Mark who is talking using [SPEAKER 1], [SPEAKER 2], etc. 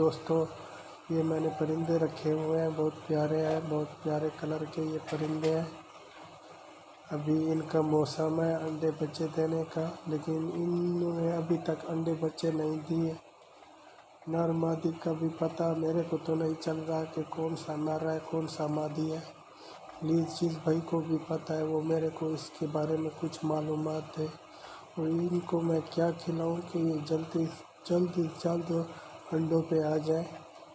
[SPEAKER 1] दोस्तों, ये मैंने परिंदे रखे हुए हैं, बहुत प्यारे हैं, बहुत प्यारे कलर के ये परिंदे हैं। अभी इनका मौसम है अंडे बच्चे देने का, लेकिन इन्होंने अभी तक अंडे बच्चे नहीं दिए। नर मादी का भी पता मेरे को तो नहीं चल रहा कि कौन सा नर है कौन सा मादी है। प्लीज़ जिस भाई को भी पता है वो मेरे को इसके बारे में कुछ मालूमात दे, और इनको मैं क्या खिलाऊं कि ये जल्द जल्द अंडों पे आ जाए।